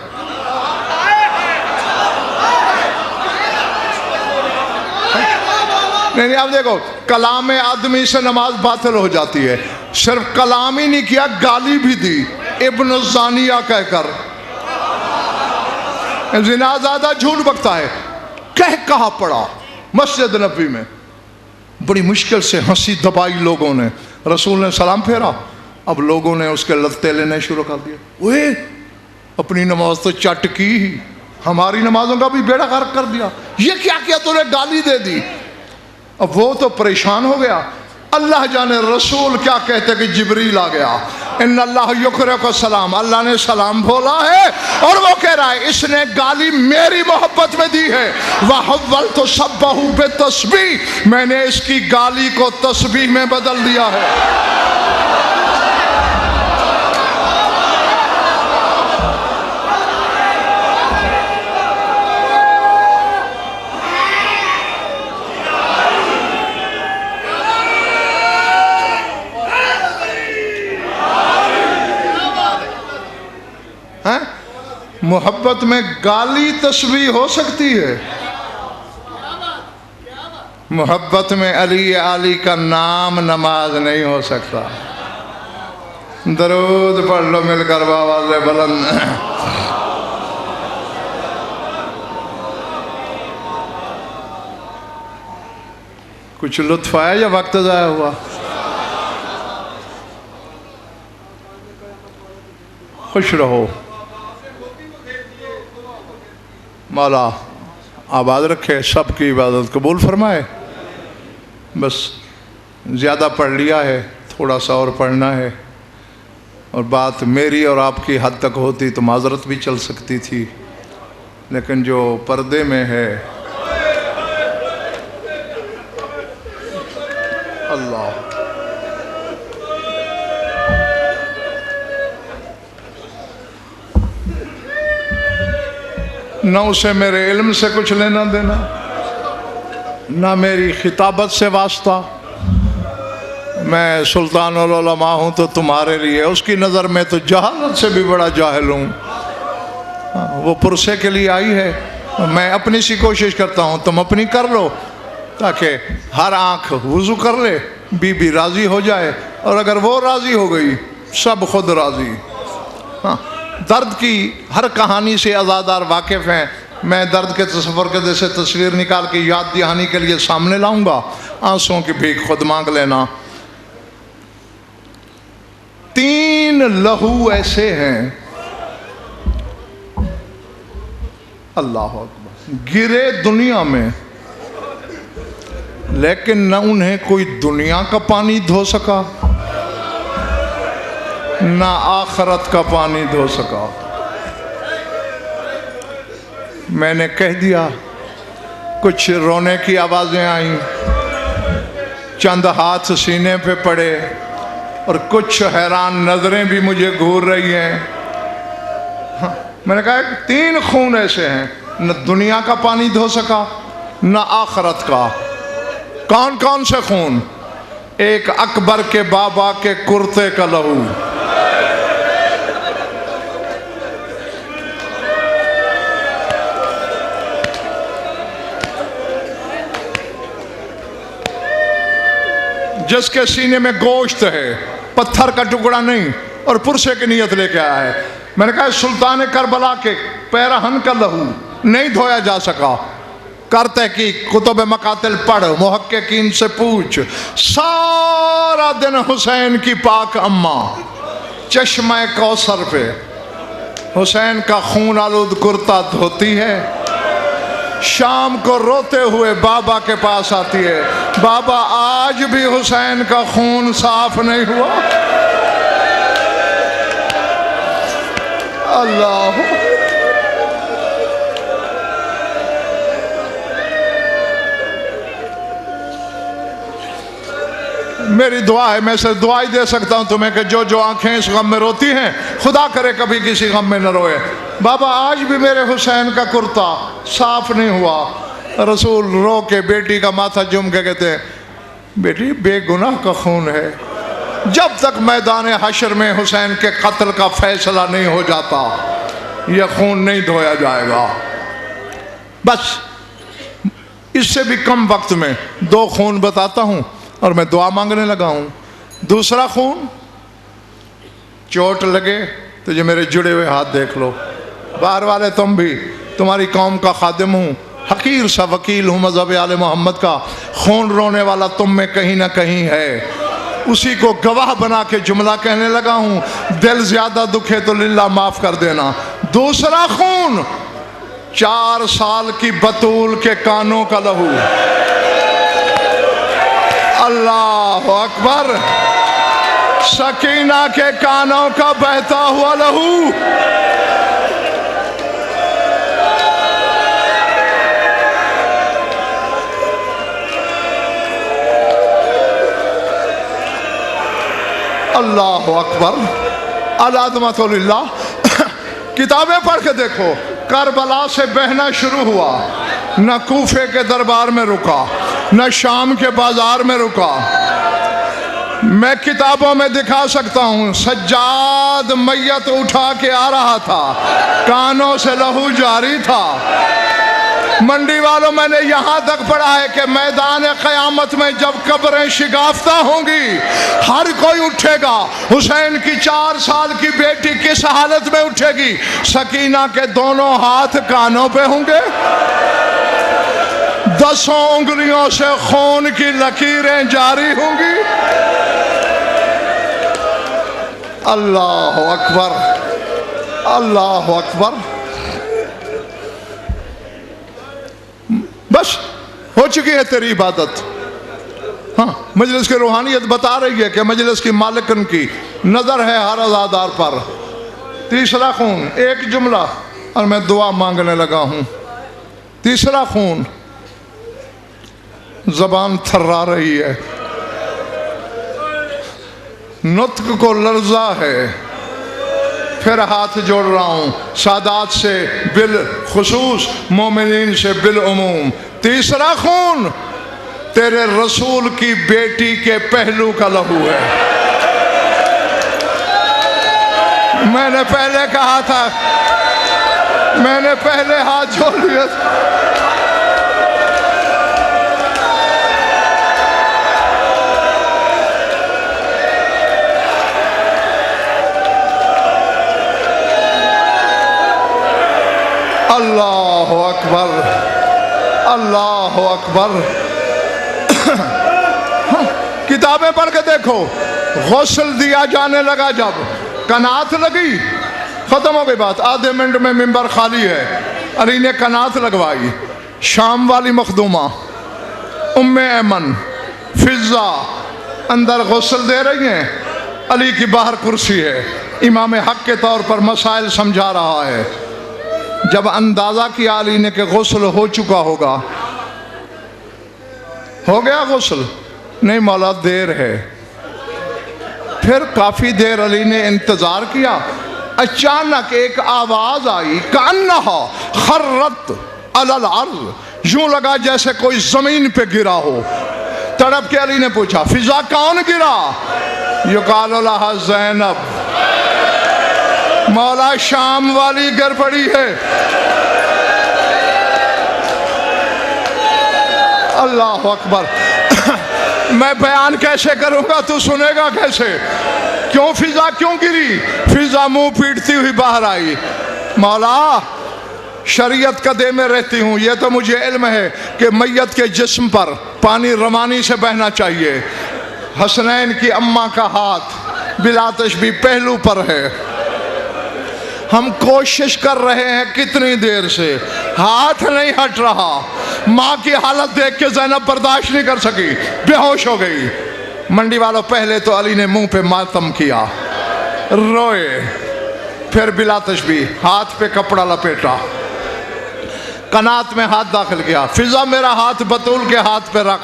[SPEAKER 2] नहीं, आप देखो कलाम आदमी से नमाज बातिल हो जाती है। सिर्फ कलाम ही नहीं किया, गाली भी दी इब्न ज़ानिया कहकर। जिनाज़ादा झूठ बकता है कहा पड़ा मस्जिद नबी में। बड़ी मुश्किल से हंसी दबाई लोगों ने, रसूल ने सलाम फेरा। अब लोगों ने उसके लत्ते लेने शुरू कर दिए। ओए अपनी नमाज तो चट की ही, हमारी नमाजों का भी बेड़ा गर्क कर दिया। ये क्या किया तूने, गाली दे दी। अब वो तो परेशान हो गया। अल्लाह जाने रसूल क्या कहते कि जिब्रील आ गया, इन्नल्लाह युक़रिउका सलाम, अल्लाह ने सलाम बोला है। और वो कह रहा है इसने गाली मेरी मोहब्बत में दी है। वहव्वलतु सब्बहु बितस्बीह, मैंने इसकी गाली को तस्बीह में बदल दिया है। मोहब्बत में गाली तस्बीह हो सकती है, मोहब्बत में अली आली का नाम नमाज नहीं हो सकता। दरूद पढ़ लो मिलकर बाबा बुलंद। कुछ लुत्फ आया या वक्त ज़ाया हुआ? खुश रहो, मौला आबाद रखे, सबकी इबादत कबूल फरमाए। बस ज़्यादा पढ़ लिया है, थोड़ा सा और पढ़ना है। और बात मेरी और आपकी हद तक होती तो माजरत भी चल सकती थी, लेकिन जो पर्दे में है, अल्लाह न उसे मेरे इल्म से कुछ लेना देना, ना मेरी खिताबत से वास्ता। मैं सुल्तानुल उलमा हूँ तो तुम्हारे लिए, उसकी नज़र में तो जहालत से भी बड़ा जाहिल हूँ। वो पुरसे के लिए आई है, मैं अपनी सी कोशिश करता हूँ, तुम अपनी कर लो, ताकि हर आँख वुज़ू कर ले, बीबी राज़ी हो जाए, और अगर वो राज़ी हो गई सब खुद राज़ी। हाँ, दर्द की हर कहानी से आज़ादार वाकिफ़ हैं। मैं दर्द के तस्वर के जैसे तस्वीर निकाल के याद दहानी के लिए सामने लाऊंगा, आंसुओं की भीख खुद मांग लेना। 3 लहू ऐसे हैं, अल्लाह अकबर, गिरे दुनिया में, लेकिन न उन्हें कोई दुनिया का पानी धो सका, न आखरत का पानी धो सका। मैंने कह दिया, कुछ रोने की आवाज़ें आईं, चंद हाथ सीने पे पड़े, और कुछ हैरान नज़रें भी मुझे घूर रही हैं। हाँ, मैंने कहा 3 खून ऐसे हैं, न दुनिया का पानी धो सका, न आखरत का। कौन कौन से खून? एक अकबर के बाबा के कुर्ते का लहू, जिसके सीने में गोश्त है, पत्थर का टुकड़ा नहीं, और पुरसे की नीयत लेके आया है। मैंने कहा सुल्तान करबला के पैरहन का लहू नहीं धोया जा सका। करते कि कुतुब मकातिल पढ़, मुहक्किकीन से पूछ, सारा दिन हुसैन की पाक अम्मा चश्मे कौसर पे हुसैन का खून आलूद कुर्ता धोती है, शाम को रोते हुए बाबा के पास आती है, बाबा आज भी हुसैन का खून साफ नहीं हुआ। अल्लाह, मेरी दुआ है, मैं सिर्फ दुआ ही दे सकता हूं तुम्हें कि जो जो आंखें इस गम में रोती हैं, खुदा करे कभी किसी गम में न रोए। बाबा आज भी मेरे हुसैन का कुर्ता साफ नहीं हुआ। रसूल रो के बेटी का माथा चूम के कहते हैं, बेटी बेगुनाह का खून है, जब तक मैदान हशर में हुसैन के कत्ल का फैसला नहीं हो जाता यह खून नहीं धोया जाएगा। बस इससे भी कम वक्त में 2 खून बताता हूं और मैं दुआ मांगने लगा हूं। दूसरा खून, चोट लगे तो ये मेरे जुड़े हुए हाथ देख लो, बाहर वाले तुम भी, तुम्हारी कौम का खादिम हूँ, हकीर सा वकील हूँ मज़हब आले मोहम्मद का। खून रोने वाला तुम में कहीं ना कहीं है, उसी को गवाह बना के जुमला कहने लगा हूँ, दिल ज़्यादा दुखे तो लिल्ला माफ़ कर देना। दूसरा खून, 4 साल की बतूल के कानों का लहू, अल्लाह अकबर, सकीना के कानों का बहता हुआ लहू, अल्लाह अकबर, अल-अज़मतुल्लाह। किताबें पढ़ के देखो, करबला से बहना शुरू हुआ, न कूफे के दरबार में रुका, न शाम के बाजार में रुका। मैं किताबों में दिखा सकता हूँ, सज्जाद मैयत उठा के आ रहा था, कानों से लहू जारी था। मंडी वालों, मैंने यहाँ तक पढ़ा है कि मैदान क़यामत में जब कब्रें शिगाफ्ता होंगी, हर कोई उठेगा। हुसैन की 4 साल की बेटी किस हालत में उठेगी? सकीना के दोनों हाथ कानों पे होंगे, 10 उंगलियों से खून की लकीरें जारी होंगी। अल्लाह अकबर, अल्लाह अकबर। बस हो चुकी है तेरी इबादत। हाँ, मजलिस की रूहानियत बता रही है कि मजलिस की मालिकन की नज़र है हर अज़ादार पर। तीसरा खून, एक जुमला और मैं दुआ मांगने लगा हूँ। तीसरा खून, ज़बान थर्रा रही है, नुत्क को लर्जा है। फिर हाथ जोड़ रहा हूँ, सादात से बिल खुसूस, मोमिनीन से बिलउमूम। तीसरा खून तेरे रसूल की बेटी के पहलू का लहू है। मैंने पहले कहा था, मैंने पहले हाथ जोड़ लिया था। अल्लाह अकबर, अल्लाह अकबर। किताबें पढ़ के देखो, गौसल दिया जाने लगा, जब कनात लगी, खत्म हो गई बात। आधे मिनट में मिंबर खाली है। अली ने कनात लगवाई। शाम वाली मखदूमा उम्मे ऐमन फिजा अंदर गौसल दे रही हैं, अली की बाहर कुर्सी है। इमाम हक के तौर पर मसाइल समझा रहा है। जब अंदाजा किया अली ने कि गौसल हो चुका होगा, हो गया गौसल, नहीं मौला देर है। फिर काफी देर अली ने इंतजार किया। अचानक एक आवाज आई, कान्हा खर्रत अलल अर्ज, यूं लगा जैसे कोई जमीन पे गिरा हो। तड़प के अली ने पूछा, फिजा कौन गिरा? युकाल लहा ज़ैनब, मौला शाम वाली गिर पड़ी है। अल्लाह अकबर। मैं बयान कैसे करूंगा, तू सुनेगा कैसे? क्यों फिजा क्यों गिरी? फिजा मुंह पीटती हुई बाहर आई। मौला शरीयत कदे में रहती हूँ, यह तो मुझे इल्म है कि मैयत के जिस्म पर पानी रवानी से बहना चाहिए। हसनैन की अम्मा का हाथ बिला तशबीह पहलू पर है। हम कोशिश कर रहे हैं कितनी देर से, हाथ नहीं हट रहा। माँ की हालत देख के ज़ैनब बर्दाश्त नहीं कर सकी, बेहोश हो गई। मंडी वालों, पहले तो अली ने मुंह पे मातम किया, रोए, फिर बिला तशबीह हाथ पे कपड़ा लपेटा, कनात में हाथ दाखिल किया। फिजा मेरा हाथ बतूल के हाथ पे रख,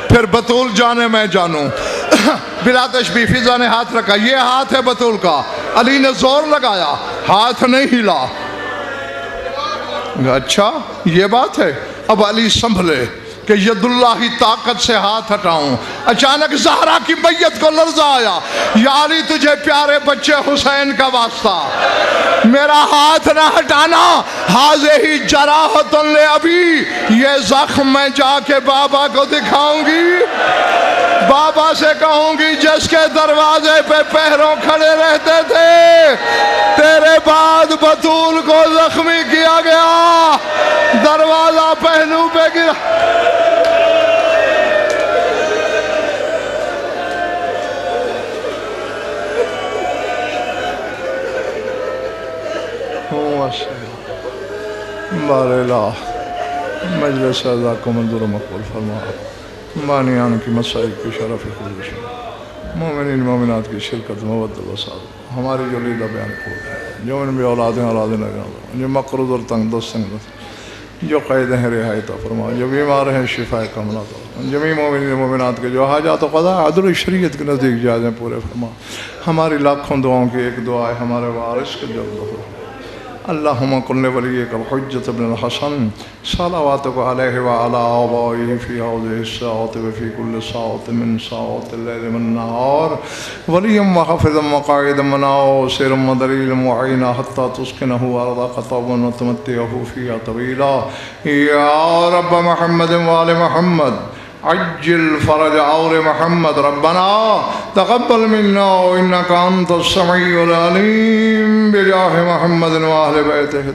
[SPEAKER 2] फिर बतूल जाने मैं जानूं। बिला तशबीह फिजा ने हाथ रखा, ये हाथ है बतूल का। अली ने जोर लगाया, हाथ नहीं हिला। अच्छा ये बात है। अब अली संभले कि यदुल्लाह ही ताकत से हाथ हटाऊं। अचानक ज़हरा की मैयत को लर्जा आया। या अली, तुझे प्यारे बच्चे हुसैन का वास्ता, मेरा हाथ ना हटाना। हाज़े ही जराहतुन ले अभी, ये जख्म मैं जाके बाबा को दिखाऊंगी। बाबा से कहूंगी जिसके दरवाजे पे पैरों खड़े रहते थे, तेरे बाद बतूल को जख्मी किया गया, दरवाजा पहलू पे गिरा। बारेला मजलिस अज़ा को मंजूर मकबूल फरमा। बानियान की मसाइल की शरफ़ खुश, मोमिनीन मोमिनात की शिरकत मवद्दत व साद। हमारी जो लीला बयान को जो इन भी औलादें जो मकरूज़ और तंग दस्त, जो क़ैद हैं रिहाई तो फरमा, जो बीमार हैं शिफाए कमला तो, जमी मोमिनीन मोमिनात के जो हाजात क़ज़ा अदल शरीयत के नज़दीक जायज़ पूरे फरमा। हमारी लाखों दुआओं की एक दुआ है, हमारे वारिस के जल्द हो। अल्लाहुम्मा कुल्ले वली कल हुज्जत इब्न हसन सलावातुक अलैहि व अला आबाइहि फी हाज़िहि स्साअति व फी कुल्लि साअतिन मिन साअतिल लैलि वन नहार वलिय्यम व हफ़िज़म व क़ाइदम व नासिरम व दलीलन मुईना हत्ता तुस्किनहु अर्दक तौबन व तुमत्तिअहु फ़ीहा तवीला। या रब्ब मुहम्मद व आलि मुहम्मद अज्जिल फ़रज आले मोहम्मद। रब्बना तक़ब्बल मिन्ना इन्नका अंतस समीउल अलीम बिजाहि मुहम्मद व अहलि बैतिहि।